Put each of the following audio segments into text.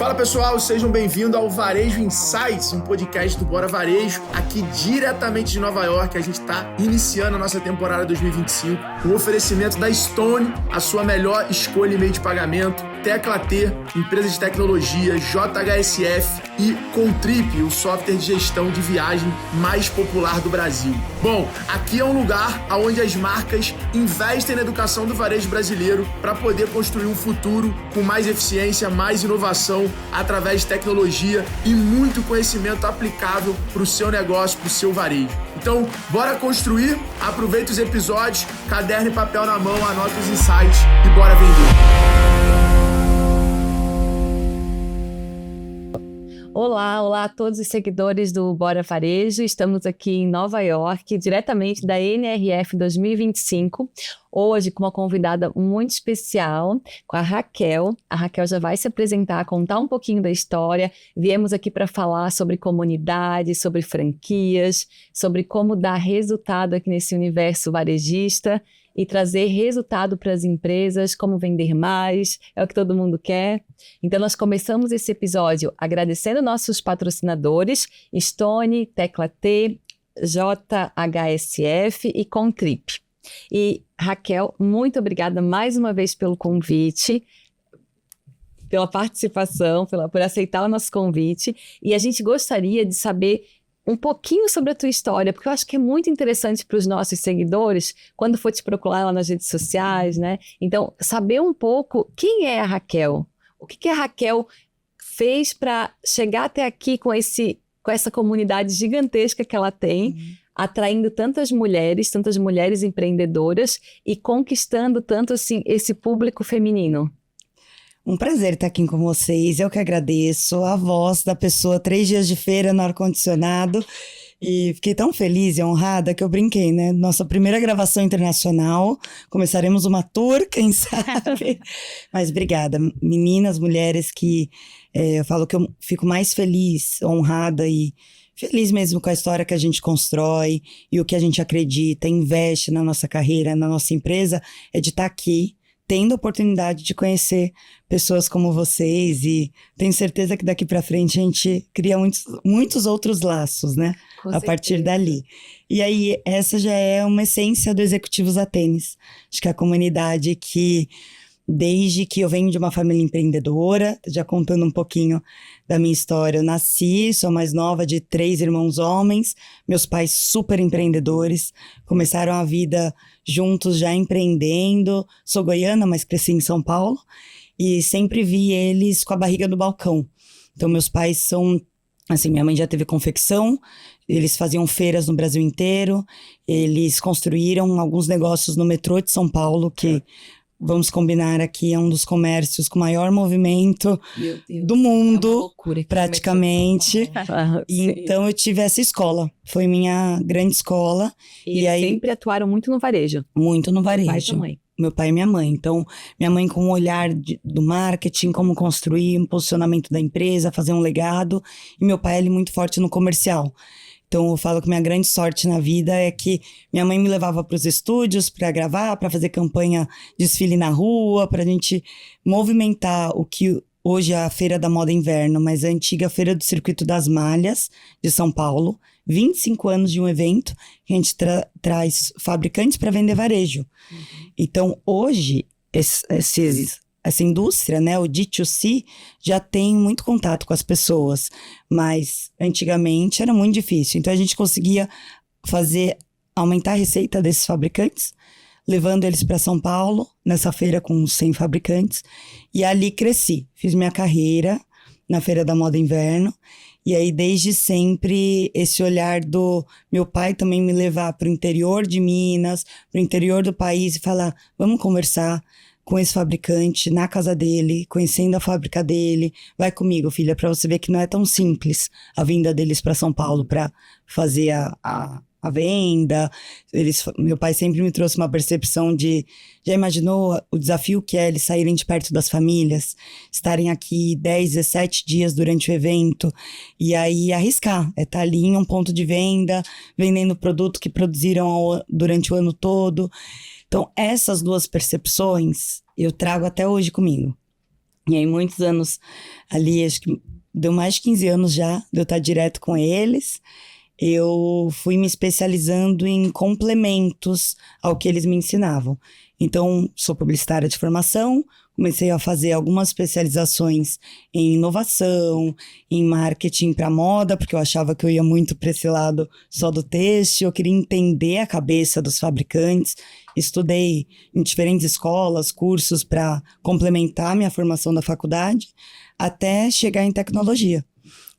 Fala pessoal, sejam bem-vindos ao Varejo Insights, um podcast do Bora Varejo, aqui diretamente de Nova York. A gente está iniciando a nossa temporada 2025 com o oferecimento da Stone, a sua melhor escolha em meio de pagamento, Tecla T, empresa de tecnologia, JHSF e Contrip, o software de gestão de viagem mais popular do Brasil. Bom, aqui é um lugar onde as marcas investem na educação do varejo brasileiro para poder construir um futuro com mais eficiência, mais inovação, através de tecnologia e muito conhecimento aplicável para o seu negócio, para o seu varejo. Então, bora construir, aproveita os episódios, caderno e papel na mão, anota os insights e bora vender. Olá a todos os seguidores do Bora Varejo. Estamos aqui em Nova York, diretamente da NRF 2025. Hoje com uma convidada muito especial, com a Raquel. A Raquel já vai se apresentar, contar um pouquinho da história. Viemos aqui para falar sobre comunidade, sobre franquias, sobre como dar resultado aqui nesse universo varejista e trazer resultado para as empresas, como vender mais, é o que todo mundo quer. Então nós começamos esse episódio agradecendo nossos patrocinadores, Stone, Tecla T, JHSF e Contrip. E Raquel, muito obrigada mais uma vez pelo convite, pela participação, por aceitar o nosso convite. E a gente gostaria de saber um pouquinho sobre a tua história, porque eu acho que é muito interessante para os nossos seguidores, quando for te procurar lá nas redes sociais, né? Então, saber um pouco quem é a Raquel, o que a Raquel fez para chegar até aqui com essa comunidade gigantesca que ela tem, atraindo tantas mulheres empreendedoras e conquistando tanto assim esse público feminino. Um prazer estar aqui com vocês, eu que agradeço a voz da pessoa, 3 dias de feira no ar-condicionado, e fiquei tão feliz e honrada que eu brinquei, né? Nossa primeira gravação internacional, começaremos uma tour, quem sabe? Mas obrigada, meninas, mulheres, que eu falo que eu fico mais feliz, honrada e feliz mesmo com a história que a gente constrói e o que a gente acredita, investe na nossa carreira, na nossa empresa, é de estar aqui, tendo a oportunidade de conhecer pessoas como vocês, e tenho certeza que daqui para frente a gente cria muitos outros laços, né? A partir dali. E aí, essa já é uma essência do Executivos Atênis. Acho que é a comunidade que, desde que eu venho de uma família empreendedora, já contando um pouquinho da minha história, eu nasci, sou a mais nova de 3 irmãos homens, meus pais super empreendedores, começaram a vida juntos já empreendendo. Sou goiana, mas cresci em São Paulo, e sempre vi eles com a barriga no balcão. Então meus pais são, assim, minha mãe já teve confecção, eles faziam feiras no Brasil inteiro, eles construíram alguns negócios no metrô de São Paulo, que vamos combinar aqui, é um dos comércios com maior movimento do mundo, praticamente. Então eu tive essa escola, foi minha grande escola. E aí sempre atuaram muito no varejo. Muito no varejo. Pai e mãe. Meu pai e minha mãe. Então, minha mãe com o olhar do marketing, como construir um posicionamento da empresa, fazer um legado. E meu pai, ele muito forte no comercial. Então, eu falo que minha grande sorte na vida é que minha mãe me levava para os estúdios para gravar, para fazer campanha, desfile na rua, para a gente movimentar o que hoje é a Feira da Moda Inverno, mas a antiga Feira do Circuito das Malhas de São Paulo. 25 anos de um evento que a gente traz fabricantes para vender varejo. Então, hoje, essa indústria, né, o D2C, já tem muito contato com as pessoas, mas antigamente era muito difícil. Então a gente conseguia aumentar a receita desses fabricantes, levando eles para São Paulo, nessa feira com 100 fabricantes, e ali cresci. Fiz minha carreira na Feira da Moda Inverno, e aí desde sempre esse olhar do meu pai também me levar para o interior de Minas, para o interior do país e falar, vamos conversar com esse fabricante na casa dele, conhecendo a fábrica dele. Vai comigo, filha, para você ver que não é tão simples a vinda deles para São Paulo para fazer a venda. Meu pai sempre me trouxe uma percepção de... Já imaginou o desafio que é eles saírem de perto das famílias, estarem aqui 10, 17 dias durante o evento, e aí arriscar, estar ali em um ponto de venda, vendendo produto que produziram durante o ano todo. Então, essas duas percepções eu trago até hoje comigo. E aí, muitos anos ali, acho que deu mais de 15 anos já de eu estar direto com eles. Eu fui me especializando em complementos ao que eles me ensinavam. Então, sou publicitária de formação, comecei a fazer algumas especializações em inovação, em marketing para moda, porque eu achava que eu ia muito para esse lado só do têxtil, eu queria entender a cabeça dos fabricantes. Estudei em diferentes escolas, cursos para complementar minha formação da faculdade, até chegar em tecnologia.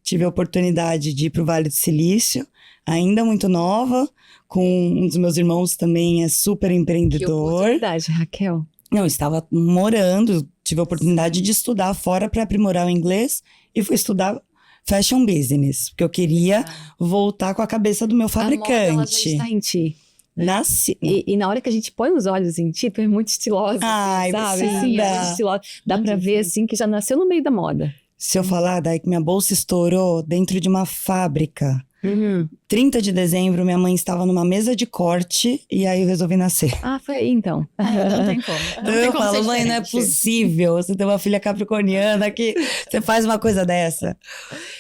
Tive a oportunidade de ir para o Vale do Silício, ainda muito nova, com um dos meus irmãos também é super empreendedor. Que oportunidade, Raquel. Não, eu estava morando, tive a oportunidade de estudar fora para aprimorar o inglês e fui estudar fashion business, porque eu queria voltar com a cabeça do meu fabricante. A moda, ela já está em ti. Nasci. E na hora que a gente põe os olhos em ti, tu é muito estilosa, Ai, sabe? sim, Assim, dá. é muito estilosa. Dá pra ver, assim, que já nasceu no meio da moda. Se eu falar, daí que minha bolsa estourou dentro de uma fábrica. 30 de dezembro, minha mãe estava numa mesa de corte e aí eu resolvi nascer. Ah, foi aí então. Não tem como. Então eu falo, mãe, não é possível você ter uma filha capricorniana que você faz uma coisa dessa.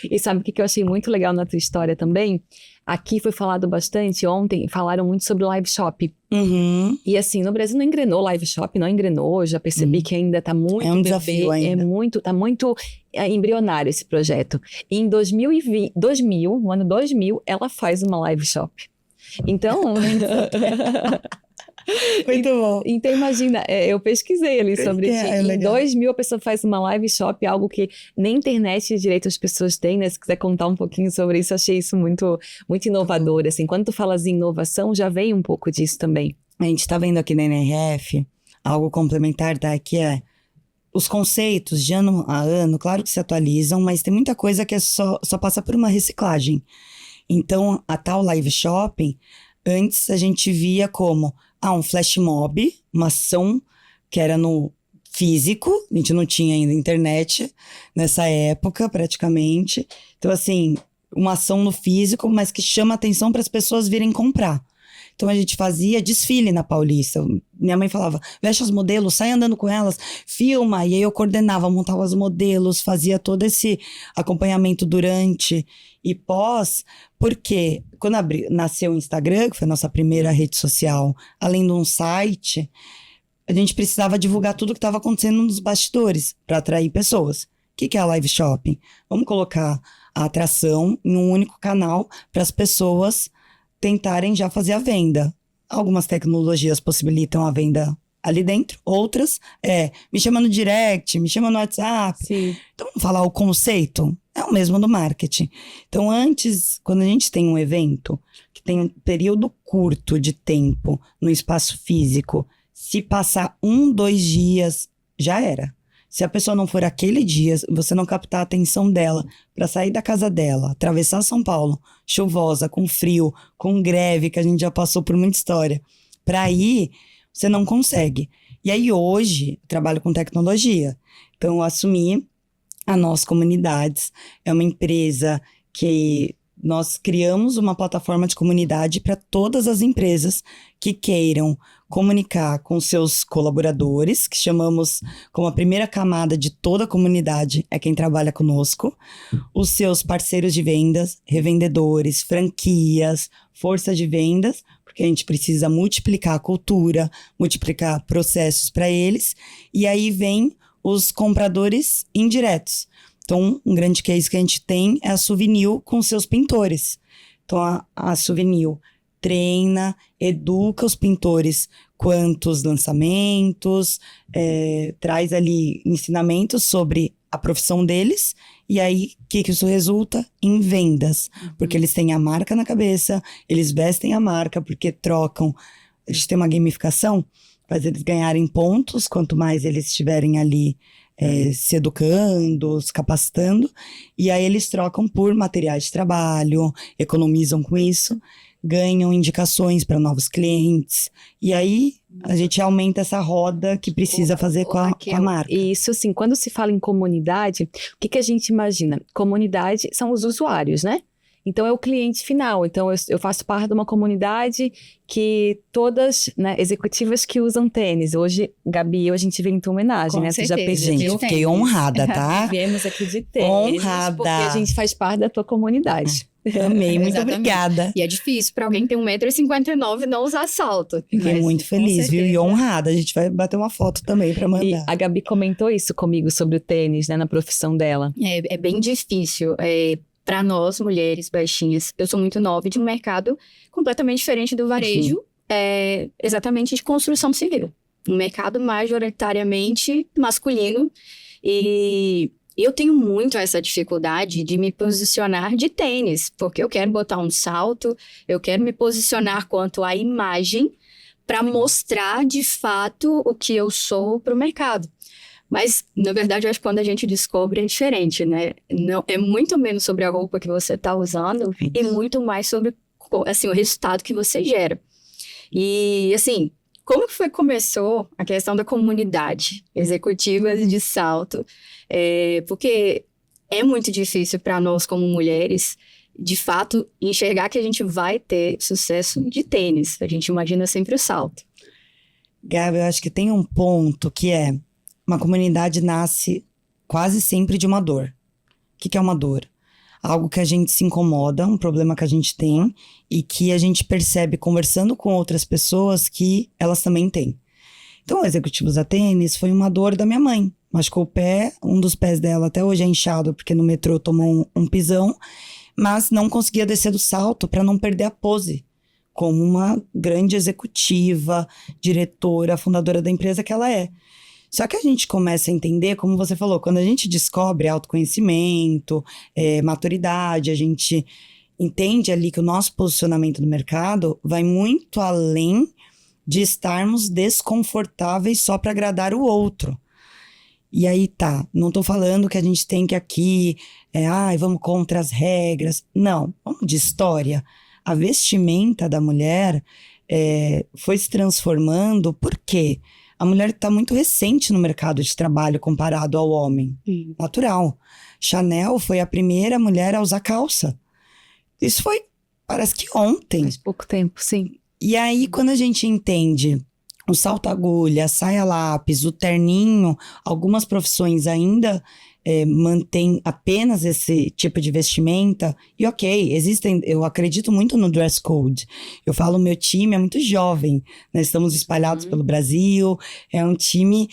E sabe o que eu achei muito legal na tua história também? Aqui foi falado bastante ontem, falaram muito sobre live shop. Uhum. E assim, no Brasil não engrenou live shop, não engrenou, já percebi que ainda tá muito É um desafio ainda. tá muito embrionário esse projeto. E em 2020, no ano 2000, ela faz uma live shop. Então, Muito bom. então imagina, eu pesquisei ali sobre ti. Em legal. 2000 a pessoa faz uma live shop, algo que nem internet direito as pessoas têm, né? Se quiser contar um pouquinho sobre isso, achei isso muito, muito inovador, assim. Quando tu falas em inovação, já vem um pouco disso também. A gente tá vendo aqui na NRF algo complementar, tá? Que é os conceitos de ano a ano, claro que se atualizam, mas tem muita coisa que só passa por uma reciclagem. Então, a tal live shopping, antes a gente via como um flash mob, uma ação que era no físico, a gente não tinha ainda internet nessa época, praticamente. Então, assim, uma ação no físico, mas que chama atenção para as pessoas virem comprar. Então, a gente fazia desfile na Paulista. Minha mãe falava, veste as modelos, sai andando com elas, filma. E aí eu coordenava, montava os modelos, fazia todo esse acompanhamento durante e pós. Porque quando nasceu o Instagram, que foi a nossa primeira rede social, além de um site, a gente precisava divulgar tudo que estava acontecendo nos bastidores para atrair pessoas. O que é a live shopping? Vamos colocar a atração em um único canal para as pessoas tentarem já fazer a venda. Algumas tecnologias possibilitam a venda ali dentro, outras me chama no direct, me chama no WhatsApp. Sim. Então, vamos falar o conceito? É o mesmo do marketing. Então, antes, quando a gente tem um evento que tem um período curto de tempo no espaço físico, se passar 2 dias, já era. Se a pessoa não for aquele dia, você não captar a atenção dela para sair da casa dela, atravessar São Paulo, chuvosa, com frio, com greve, que a gente já passou por muita história, para ir, você não consegue. E aí hoje, eu trabalho com tecnologia. Então eu assumi a Nós Comunidades. É uma empresa que nós criamos uma plataforma de comunidade para todas as empresas que queiram comunicar com seus colaboradores, que chamamos como a primeira camada de toda a comunidade, é quem trabalha conosco, os seus parceiros de vendas, revendedores, franquias, força de vendas, porque a gente precisa multiplicar a cultura, multiplicar processos para eles, e aí vem os compradores indiretos. Então, um grande case que a gente tem é a Souvenir com seus pintores. Então, a Souvenir treina, educa os pintores quanto os lançamentos, traz ali ensinamentos sobre a profissão deles, e aí o que isso resulta? Em vendas, porque eles têm a marca na cabeça, eles vestem a marca, porque trocam, eles têm uma gamificação, faz eles ganharem pontos, quanto mais eles estiverem ali se educando, se capacitando, e aí eles trocam por materiais de trabalho, economizam com isso, ganham indicações para novos clientes, e aí a gente aumenta essa roda que precisa fazer com a marca. E isso, assim, quando se fala em comunidade, o que a gente imagina? Comunidade são os usuários, né? Então, é o cliente final. Então, eu faço parte de uma comunidade que todas, né, executivas que usam tênis. Hoje, Gabi e eu, a gente veio em tua homenagem, Com né? Tu já certeza. pediu. Gente, eu fiquei honrada, tá? Viemos aqui de tênis. Honrada. Porque a gente faz parte da tua comunidade. Amei, muito Exatamente. obrigada. E é difícil pra alguém que tem 1,59 m não usar salto. Fiquei Mas, muito com feliz, viu? E certeza. honrada. A gente vai bater uma foto também pra E mandar. a Gabi comentou isso comigo sobre o tênis, né? Na profissão dela. É bem difícil. Para nós, mulheres baixinhas, eu sou muito nova de um mercado completamente diferente do varejo, exatamente de construção civil. Um mercado majoritariamente masculino. E eu tenho muito essa dificuldade de me posicionar de tênis, porque eu quero botar um salto, eu quero me posicionar quanto à imagem para mostrar de fato o que eu sou para o mercado. Mas, na verdade, eu acho que quando a gente descobre é diferente, né? Não, é muito menos sobre a roupa que você está usando e muito mais sobre, assim, o resultado que você gera. E, assim, como que começou a questão da comunidade executiva de salto? Porque é muito difícil para nós, como mulheres, de fato, enxergar que a gente vai ter sucesso de tênis. A gente imagina sempre o salto. Gabi, eu acho que tem um ponto que é: uma comunidade nasce quase sempre de uma dor. O que é uma dor? Algo que a gente se incomoda, um problema que a gente tem e que a gente percebe conversando com outras pessoas que elas também têm. Então, o Executivos da Tênis foi uma dor da minha mãe. Machucou o pé, um dos pés dela até hoje é inchado porque no metrô tomou um pisão, mas não conseguia descer do salto para não perder a pose como uma grande executiva, diretora, fundadora da empresa que ela é. Só que a gente começa a entender, como você falou, quando a gente descobre autoconhecimento, maturidade, a gente entende ali que o nosso posicionamento no mercado vai muito além de estarmos desconfortáveis só para agradar o outro. E aí tá, não tô falando que a gente tem que aqui, vamos contra as regras. Não, vamos de história. A vestimenta da mulher foi se transformando, por quê? A mulher está muito recente no mercado de trabalho comparado ao homem. Natural. Chanel foi a primeira mulher a usar calça. Isso foi, parece que ontem. Faz pouco tempo, sim. E aí, quando a gente entende o salto-agulha, a saia-lápis, o terninho, algumas profissões ainda mantêm apenas esse tipo de vestimenta. E ok, existem, eu acredito muito no dress code. Eu falo, meu time é muito jovem, nós estamos espalhados pelo Brasil, é um time,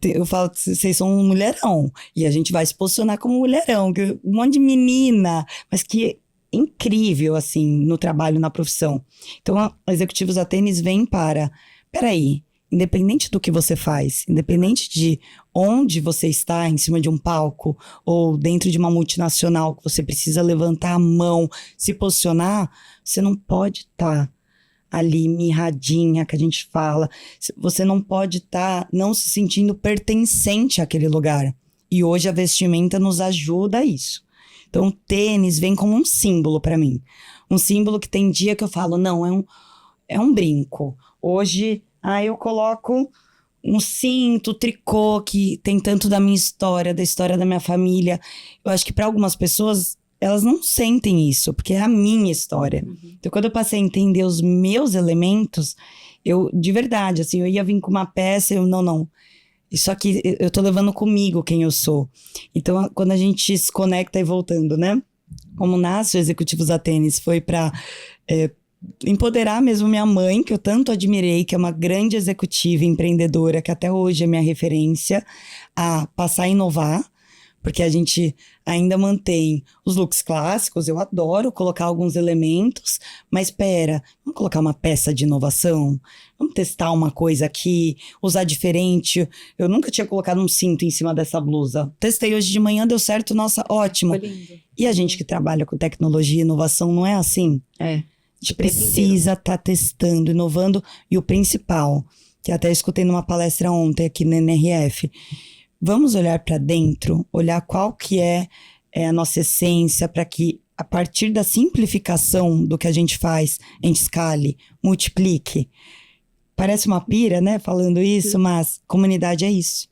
eu falo, vocês são um mulherão, e a gente vai se posicionar como mulherão, um monte de menina, mas que incrível, assim, no trabalho, na profissão. Então, a Executivos da Tênis vem para, peraí, independente do que você faz, independente de onde você está, em cima de um palco ou dentro de uma multinacional que você precisa levantar a mão, se posicionar, você não pode estar ali mirradinha, que a gente fala. Você não pode estar não se sentindo pertencente àquele lugar. E hoje a vestimenta nos ajuda a isso. Então, o tênis vem como um símbolo para mim. Um símbolo que tem dia que eu falo, não, é um brinco. Hoje, eu coloco um cinto, tricô, que tem tanto da minha história, da história da minha família. Eu acho que para algumas pessoas, elas não sentem isso, porque é a minha história. Então, quando eu passei a entender os meus elementos, de verdade, assim, eu ia vir com uma peça, não. Isso aqui, eu tô levando comigo quem eu sou. Então, quando a gente se conecta e voltando, né? Como nasce o Executivos da Tênis, foi para empoderar mesmo minha mãe, que eu tanto admirei, que é uma grande executiva empreendedora, que até hoje é minha referência, a passar a inovar, porque a gente ainda mantém os looks clássicos, eu adoro colocar alguns elementos, mas espera, vamos colocar uma peça de inovação? Vamos testar uma coisa aqui, usar diferente. Eu nunca tinha colocado um cinto em cima dessa blusa. Testei hoje de manhã, deu certo, nossa, ótimo. Foi lindo. E a gente que trabalha com tecnologia e inovação, não é assim? A gente precisa estar testando, inovando. E o principal, que até escutei numa palestra ontem aqui na NRF, vamos olhar para dentro, olhar qual que é a nossa essência, para que a partir da simplificação do que a gente faz, a gente escale, multiplique. parece uma pira, né, falando isso, mas comunidade é isso.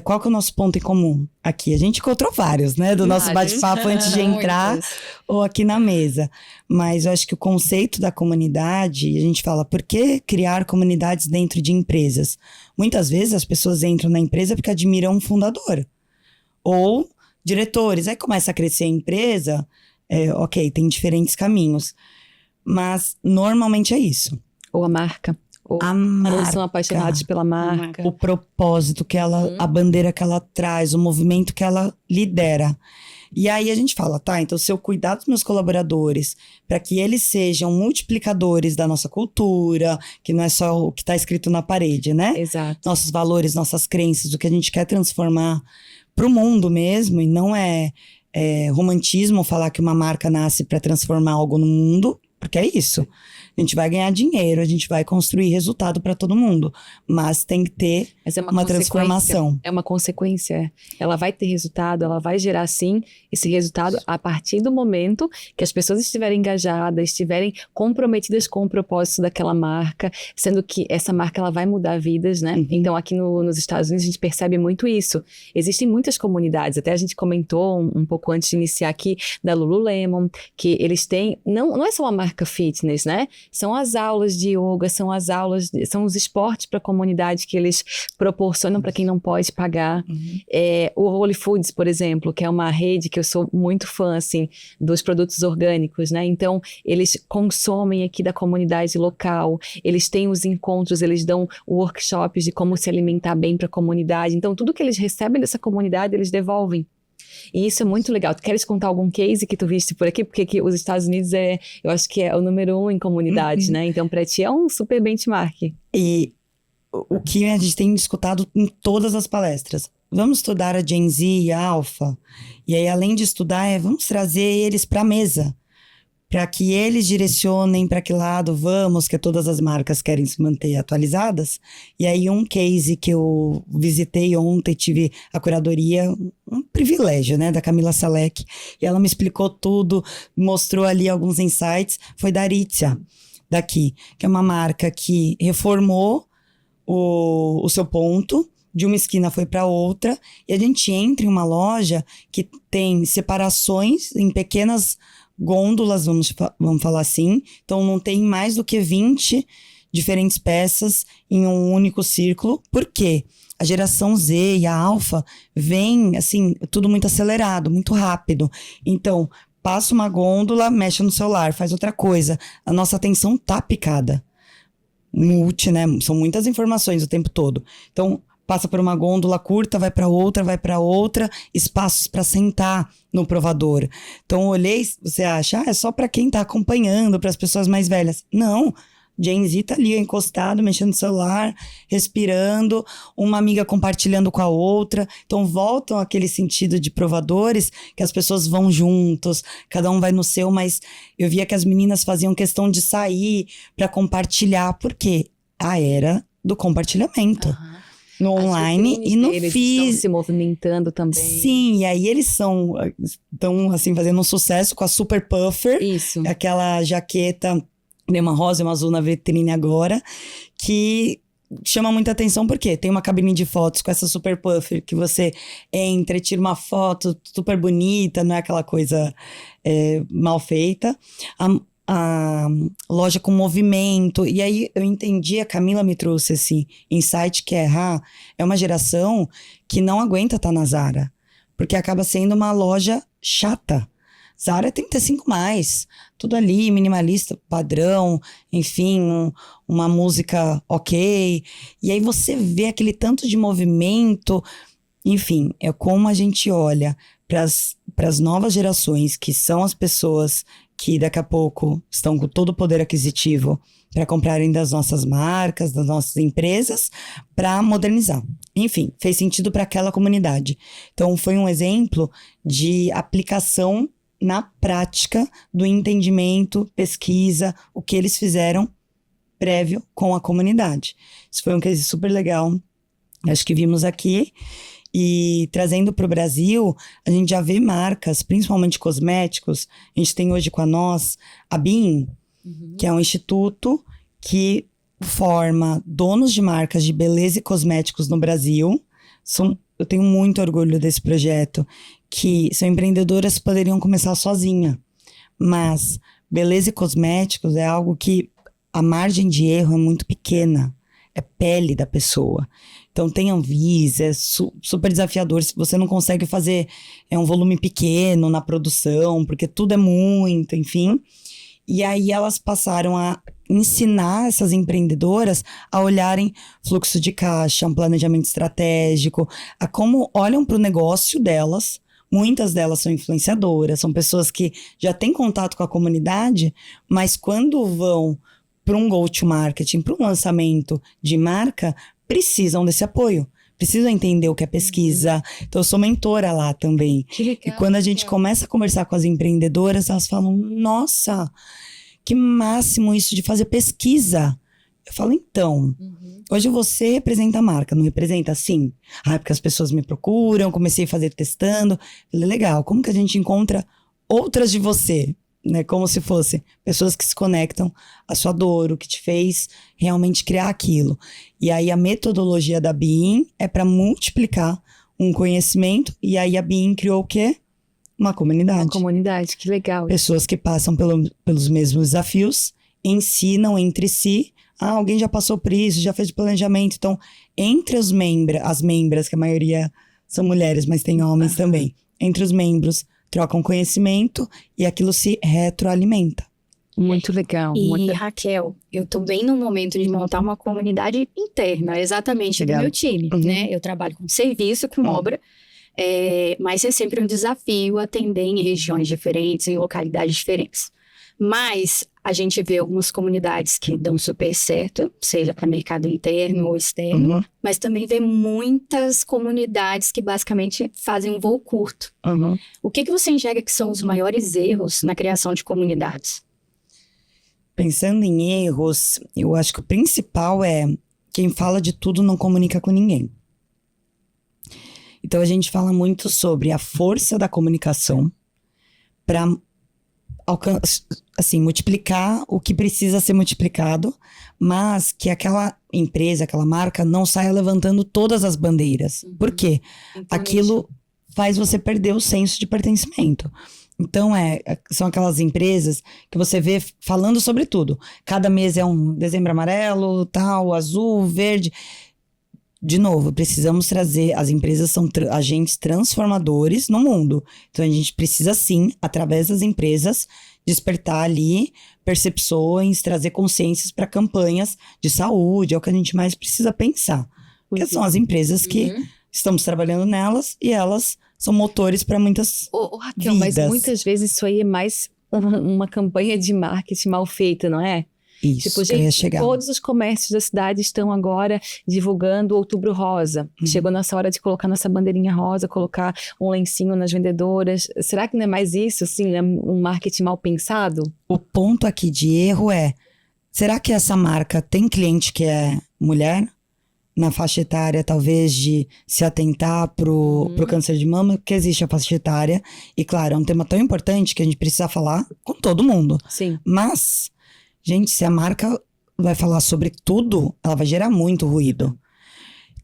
Qual que é o nosso ponto em comum aqui? A gente encontrou vários, né, do nosso bate-papo antes de entrar ou aqui na mesa. Mas eu acho que o conceito da comunidade, a gente fala, por que criar comunidades dentro de empresas? Muitas vezes as pessoas entram na empresa porque admiram um fundador. Ou diretores. Aí começa a crescer a empresa, ok, tem diferentes caminhos. Mas normalmente é isso. Ou a marca. Ou são apaixonados pela marca. O propósito que ela, a bandeira que ela traz, o movimento que ela lidera. E aí a gente fala, tá, então se eu cuidar dos meus colaboradores para que eles sejam multiplicadores da nossa cultura, que não é só o que está escrito na parede, né? Exato. Nossos valores, nossas crenças, o que a gente quer transformar para o mundo mesmo, e não é romantismo falar que uma marca nasce para transformar algo no mundo, porque é isso. A gente vai ganhar dinheiro, a gente vai construir resultado para todo mundo, mas tem que ter uma transformação. É uma consequência. Ela vai ter resultado, ela vai gerar, sim, esse resultado a partir do momento que as pessoas estiverem engajadas, estiverem comprometidas com o propósito daquela marca, sendo que essa marca ela vai mudar vidas, né? Então, aqui nos Estados Unidos, a gente percebe muito isso. Existem muitas comunidades, até a gente comentou um pouco antes de iniciar aqui, da Lululemon, que eles têm, não é só uma marca fitness, né? São as aulas de yoga, são os esportes para a comunidade que eles proporcionam para quem não pode pagar. O Whole Foods, por exemplo, que é uma rede que eu sou muito fã, assim, dos produtos orgânicos, né? Então, eles consomem aqui da comunidade local, eles têm os encontros, eles dão workshops de como se alimentar bem para a comunidade. Então, tudo que eles recebem dessa comunidade, eles devolvem. E isso é muito legal. Tu queres contar algum case que tu viste por aqui? Porque aqui os Estados Unidos eu acho que é o número 1 em comunidade, né? Então, para ti é um super benchmark. E o que a gente tem escutado em todas as palestras. Vamos estudar a Gen Z e a Alpha. E aí, além de estudar, vamos trazer eles para a mesa. Para que eles direcionem para que lado vamos, que todas as marcas querem se manter atualizadas. E aí, um case que eu visitei ontem, tive a curadoria, um privilégio, né, da Camila Salek. E ela me explicou tudo, mostrou ali alguns insights. Foi da Aritzia, daqui, que é uma marca que reformou o seu ponto, de uma esquina foi para outra, e a gente entra em uma loja que tem separações em pequenas gôndolas, vamos falar assim. Então, não tem mais do que 20 diferentes peças em um único círculo. Por quê? A geração Z e a Alpha vem, assim, tudo muito acelerado, muito rápido. Então, passa uma gôndola, mexe no celular, faz outra coisa. A nossa atenção tá picada. Né? São muitas informações o tempo todo. Então, passa por uma gôndola curta, vai para outra, espaços para sentar no provador. Então, olhei, você acha, é só para quem tá acompanhando, para as pessoas mais velhas. Não, Gen Z tá ali encostado, mexendo no celular, respirando, uma amiga compartilhando com a outra. Então, voltam aquele sentido de provadores, que as pessoas vão juntos, cada um vai no seu, mas eu via que as meninas faziam questão de sair para compartilhar, porque a era do compartilhamento. No online e no eles físico. Estão se movimentando também. Sim, e aí eles estão assim, fazendo um sucesso com a Super Puffer. Isso. Aquela jaqueta, tem uma rosa e uma azul na vitrine agora, que chama muita atenção porque tem uma cabine de fotos com essa Super Puffer que você entra e tira uma foto super bonita, não é aquela coisa mal feita. A loja com movimento, e aí eu entendi, a Camila me trouxe esse insight que é uma geração que não aguenta estar na Zara, porque acaba sendo uma loja chata. Zara é 35+, tudo ali, minimalista, padrão, enfim, uma música ok, e aí você vê aquele tanto de movimento, enfim, é como a gente olha para as novas gerações, que são as pessoas que daqui a pouco estão com todo o poder aquisitivo para comprarem das nossas marcas, das nossas empresas, para modernizar. Enfim, fez sentido para aquela comunidade. Então, foi um exemplo de aplicação na prática do entendimento, pesquisa, o que eles fizeram prévio com a comunidade. Isso foi um case super legal, acho que vimos aqui. E trazendo para o Brasil, a gente já vê marcas, principalmente cosméticos. A gente tem hoje com a BIM, que é um instituto que forma donos de marcas de beleza e cosméticos no Brasil. Eu tenho muito orgulho desse projeto, que são empreendedoras que poderiam começar sozinha, mas beleza e cosméticos é algo que a margem de erro é muito pequena, é pele da pessoa. Então tem Anvisa, é super desafiador se você não consegue fazer um volume pequeno na produção, porque tudo é muito, enfim. E aí elas passaram a ensinar essas empreendedoras a olharem fluxo de caixa, um planejamento estratégico, a como olham para o negócio delas. Muitas delas são influenciadoras, são pessoas que já têm contato com a comunidade, mas quando vão para um go-to-marketing, para um lançamento de marca, precisam desse apoio. Precisam entender o que é pesquisa. Então, eu sou mentora lá também. Que legal, e quando a gente começa a conversar com as empreendedoras, elas falam, nossa, que máximo isso de fazer pesquisa. Eu falo, então, hoje você representa a marca, não representa? Sim. Porque as pessoas me procuram, comecei a fazer testando. Falei, legal, como que a gente encontra outras de você? Né, como se fosse pessoas que se conectam à sua dor, o que te fez realmente criar aquilo. E aí a metodologia da Bein é para multiplicar um conhecimento, e aí a Bein criou o quê? Uma comunidade. Uma comunidade, que legal. Pessoas que passam pelos mesmos desafios, ensinam entre si. Alguém já passou por isso, já fez planejamento. Então, entre as membras, que a maioria são mulheres, mas tem homens também, entre os membros, trocam conhecimento e aquilo se retroalimenta. Muito legal. E Raquel, eu tô bem no momento de montar uma comunidade interna, exatamente do meu time, né? Eu trabalho com serviço, com obra, mas é sempre um desafio atender em regiões diferentes, em localidades diferentes. Mas a gente vê algumas comunidades que dão super certo, seja para mercado interno ou externo, mas também vê muitas comunidades que basicamente fazem um voo curto. O que você enxerga que são os maiores erros na criação de comunidades? Pensando em erros, eu acho que o principal é quem fala de tudo não comunica com ninguém. Então a gente fala muito sobre a força da comunicação para assim, multiplicar o que precisa ser multiplicado, mas que aquela empresa, aquela marca não saia levantando todas as bandeiras. Por quê? Aquilo faz você perder o senso de pertencimento. Então, são aquelas empresas que você vê falando sobre tudo. Cada mês é um dezembro amarelo, tal, azul, verde. De novo, precisamos trazer... As empresas são agentes transformadores no mundo. Então, a gente precisa, sim, através das empresas, despertar ali percepções, trazer consciências para campanhas de saúde. É o que a gente mais precisa pensar. Porque são as empresas que estamos trabalhando nelas e elas são motores para muitas Raquel, vidas. mas muitas vezes isso aí é mais uma campanha de marketing mal feita, não é? Isso, Tipo, eu ia gente, chegar. todos os comércios da cidade estão agora divulgando o Outubro Rosa. Chegou nessa hora de colocar nossa bandeirinha rosa, colocar um lencinho nas vendedoras. Será que não é mais isso, assim, é um marketing mal pensado? O ponto aqui de erro será que essa marca tem cliente que é mulher? Na faixa etária, talvez, de se atentar pro câncer de mama, porque existe a faixa etária. E, claro, é um tema tão importante que a gente precisa falar com todo mundo. Sim. Mas... Gente, se a marca vai falar sobre tudo, ela vai gerar muito ruído.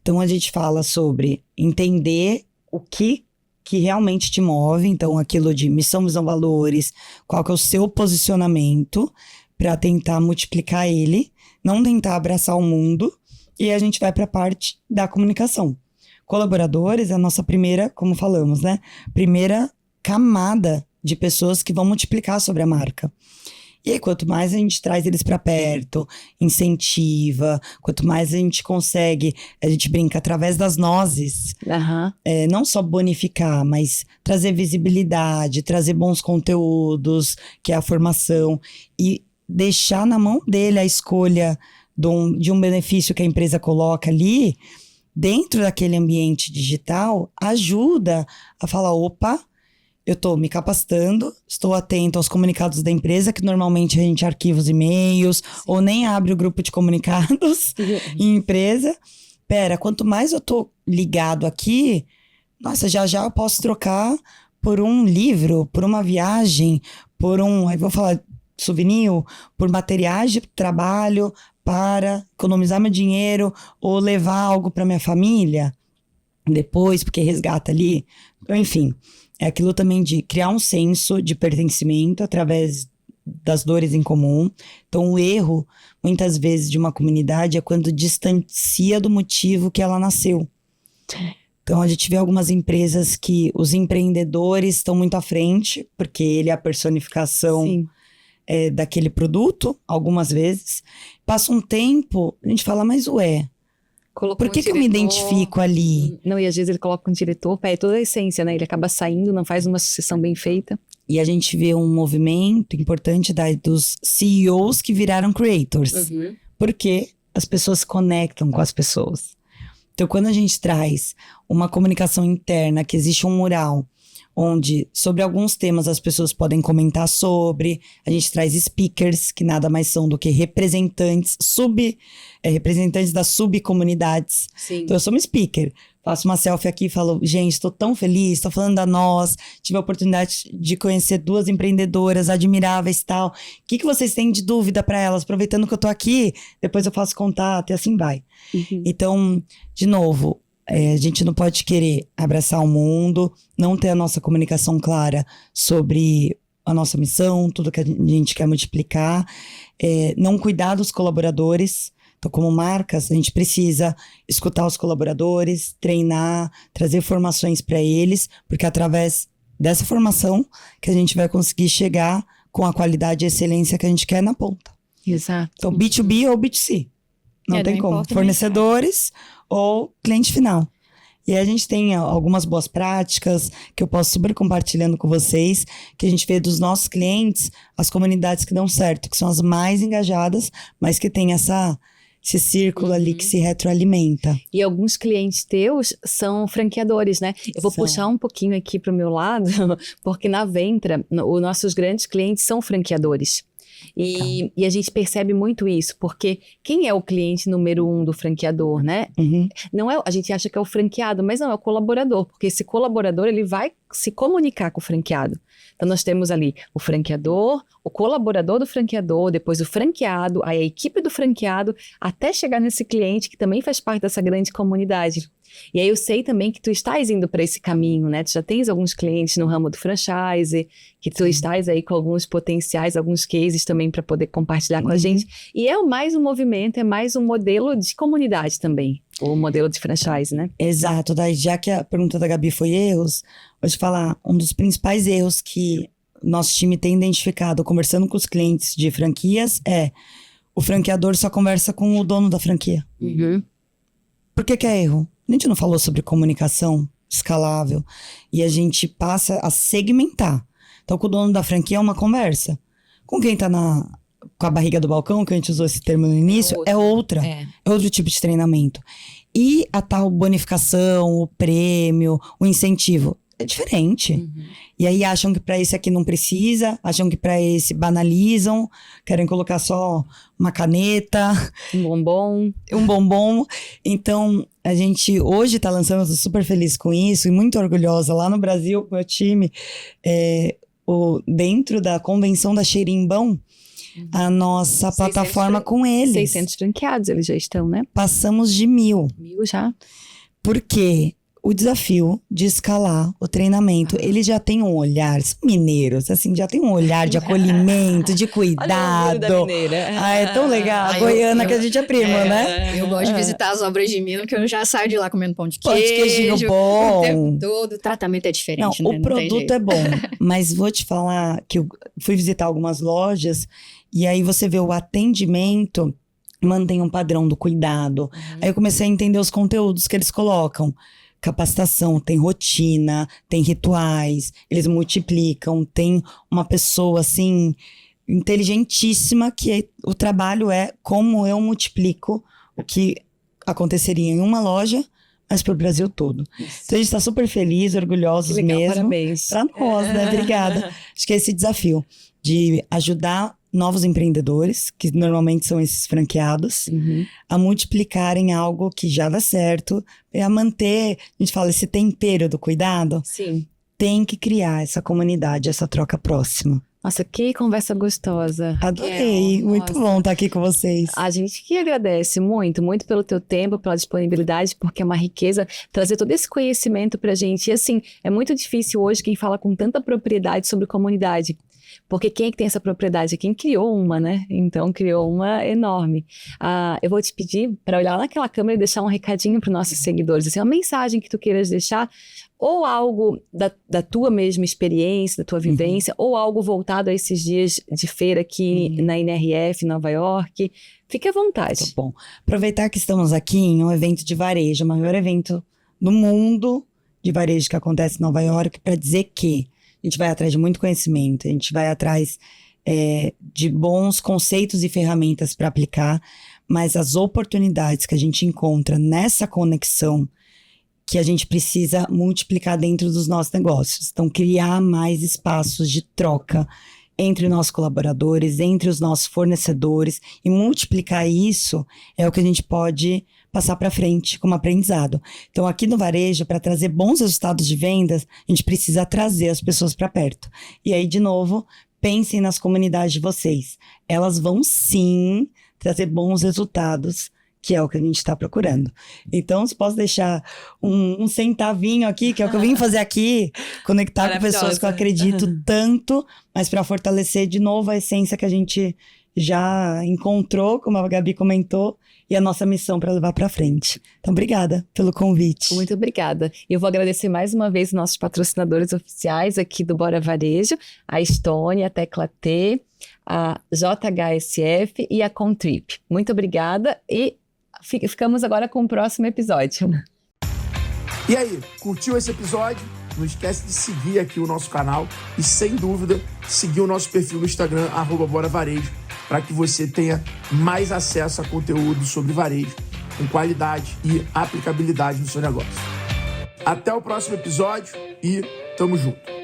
Então, a gente fala sobre entender o que realmente te move. Então, aquilo de missão, visão, valores, qual que é o seu posicionamento para tentar multiplicar ele, não tentar abraçar o mundo. E a gente vai para a parte da comunicação. Colaboradores é a nossa primeira, como falamos, né? Primeira camada de pessoas que vão multiplicar sobre a marca. E aí, quanto mais a gente traz eles para perto, incentiva, quanto mais a gente consegue, a gente brinca através das nozes, não só bonificar, mas trazer visibilidade, trazer bons conteúdos, que é a formação, e deixar na mão dele a escolha de um benefício que a empresa coloca ali, dentro daquele ambiente digital, ajuda a falar, opa, eu estou me capacitando, estou atento aos comunicados da empresa, que normalmente a gente arquiva os e-mails, ou nem abre o grupo de comunicados em empresa. Quanto mais eu estou ligado aqui, nossa, já eu posso trocar por um livro, por uma viagem, aí vou falar souvenir, por materiais de trabalho, para economizar meu dinheiro ou levar algo para minha família depois, porque resgata ali. Enfim, é aquilo também de criar um senso de pertencimento através das dores em comum. Então, o erro, muitas vezes, de uma comunidade é quando distancia do motivo que ela nasceu. Então, a gente vê algumas empresas que os empreendedores estão muito à frente, porque ele é a personificação daquele produto, algumas vezes. Passa um tempo, a gente fala, mas por que eu me identifico ali? Não, e às vezes ele coloca um diretor, perde toda a essência, né? Ele acaba saindo, não faz uma sucessão bem feita. E a gente vê um movimento importante dos CEOs que viraram creators. Porque as pessoas se conectam com as pessoas. Então, quando a gente traz uma comunicação interna, que existe um mural, onde sobre alguns temas as pessoas podem comentar sobre, a gente traz speakers, que nada mais são do que representantes, representantes das subcomunidades. Então, eu sou uma speaker, faço uma selfie aqui e falo, gente, estou tão feliz, estou falando da nós, tive a oportunidade de conhecer 2 empreendedoras admiráveis e tal. O que vocês têm de dúvida para elas? Aproveitando que eu tô aqui, depois eu faço contato e assim vai. Então, de novo, a gente não pode querer abraçar o mundo, não ter a nossa comunicação clara sobre a nossa missão, tudo que a gente quer multiplicar, não cuidar dos colaboradores. Então, como marcas, a gente precisa escutar os colaboradores, treinar, trazer formações para eles, porque através dessa formação que a gente vai conseguir chegar com a qualidade e excelência que a gente quer na ponta. Exato. Então, B2B ou B2C. Não tem como. Fornecedores ou cliente final. E aí a gente tem algumas boas práticas que eu posso super compartilhando com vocês, que a gente vê dos nossos clientes, as comunidades que dão certo, que são as mais engajadas, mas que tem esse círculo ali que se retroalimenta. E alguns clientes teus são franqueadores, né? Eu vou puxar um pouquinho aqui para o meu lado, porque na Ventra, os nossos grandes clientes são franqueadores. E a gente percebe muito isso, porque quem é o cliente número 1 do franqueador, né? Não é, a gente acha que é o franqueado, mas não, é o colaborador, porque esse colaborador, ele vai se comunicar com o franqueado. Então, nós temos ali o franqueador, o colaborador do franqueador, depois o franqueado, aí a equipe do franqueado, até chegar nesse cliente que também faz parte dessa grande comunidade. E aí eu sei também que tu estás indo para esse caminho, né? Tu já tens alguns clientes no ramo do franchise, que tu estás aí com alguns potenciais, alguns cases também para poder compartilhar com a gente. E é mais um movimento, é mais um modelo de comunidade também, o modelo de franchise, né? Exato. Daí, já que a pergunta da Gabi foi erros, vou te falar, um dos principais erros que nosso time tem identificado conversando com os clientes de franquias é o franqueador só conversa com o dono da franquia. Por que é erro? A gente não falou sobre comunicação escalável e a gente passa a segmentar. Então, com o dono da franquia é uma conversa. Com quem tá com a barriga do balcão, que a gente usou esse termo no início, é outra. É outro tipo de treinamento. E a tal bonificação, o prêmio, o incentivo, é diferente. E aí acham que para esse aqui não precisa, acham que para esse banalizam, querem colocar só uma caneta. Um bombom. Então, a gente hoje tá lançando, eu tô super feliz com isso e muito orgulhosa. Lá no Brasil, com o meu time, dentro da convenção da Xerimbão, a nossa plataforma com eles. 600 franqueados eles já estão, né? Passamos de 1.000. 1.000 já. Por quê? O desafio de escalar o treinamento, eles já têm um olhar, são mineiros, assim, já tem um olhar de acolhimento, de cuidado. Olha o da mineira. É tão legal. A Goiana, que a gente é prima, né? Eu gosto de visitar as obras de Minas, porque eu já saio de lá comendo pão de queijo bom. O tempo todo, o tratamento é diferente. Não, o produto é bom, mas vou te falar que eu fui visitar algumas lojas e aí você vê o atendimento, mantém um padrão do cuidado. Aí eu comecei a entender os conteúdos que eles colocam. Capacitação, tem rotina, tem rituais, eles multiplicam, tem uma pessoa assim inteligentíssima que o trabalho é como eu multiplico o que aconteceria em uma loja, mas para o Brasil todo. Isso. Então a gente está super feliz, orgulhosos mesmo. Parabéns. Para nós, né? Obrigada. Acho que é esse desafio de ajudar novos empreendedores, que normalmente são esses franqueados, a multiplicarem algo que já dá certo, e a manter, a gente fala, esse tempero do cuidado. Sim. Tem que criar essa comunidade, essa troca próxima. Nossa, que conversa gostosa. Adorei, muito bom estar aqui com vocês. A gente que agradece muito, muito pelo teu tempo, pela disponibilidade, porque é uma riqueza trazer todo esse conhecimento pra gente. E assim, é muito difícil hoje quem fala com tanta propriedade sobre comunidade. Porque quem é que tem essa propriedade? Quem criou uma, né? Então, criou uma enorme. Eu vou te pedir para olhar naquela câmera e deixar um recadinho para os nossos seguidores. Assim, uma mensagem que tu queiras deixar, ou algo da tua mesma experiência, da tua vivência, ou algo voltado a esses dias de feira aqui na NRF, Nova York. Fique à vontade. Tá bom. Aproveitar que estamos aqui em um evento de varejo, o maior evento do mundo de varejo que acontece em Nova York, para dizer que a gente vai atrás de muito conhecimento, a gente vai atrás de bons conceitos e ferramentas para aplicar, mas as oportunidades que a gente encontra nessa conexão que a gente precisa multiplicar dentro dos nossos negócios. Então, criar mais espaços de troca entre nossos colaboradores, entre os nossos fornecedores, e multiplicar isso é o que a gente pode passar para frente como aprendizado. Então, aqui no varejo, para trazer bons resultados de vendas, a gente precisa trazer as pessoas para perto. E aí, de novo, pensem nas comunidades de vocês. Elas vão sim trazer bons resultados, que é o que a gente está procurando. Então, se posso deixar um centavinho aqui, que é o que eu vim fazer aqui, conectar com pessoas que eu acredito tanto, mas para fortalecer de novo a essência que a gente já encontrou, como a Gabi comentou, e a nossa missão para levar para frente. Então, obrigada pelo convite. Muito obrigada. E eu vou agradecer mais uma vez os nossos patrocinadores oficiais aqui do Bora Varejo, a Stone, a Tecla T, a JHSF e a Contrip. Muito obrigada e ficamos agora com o próximo episódio. E aí, curtiu esse episódio? Não esquece de seguir aqui o nosso canal e, sem dúvida, seguir o nosso perfil no Instagram, @BoraVarejo, para que você tenha mais acesso a conteúdo sobre varejo, com qualidade e aplicabilidade no seu negócio. Até o próximo episódio e tamo junto!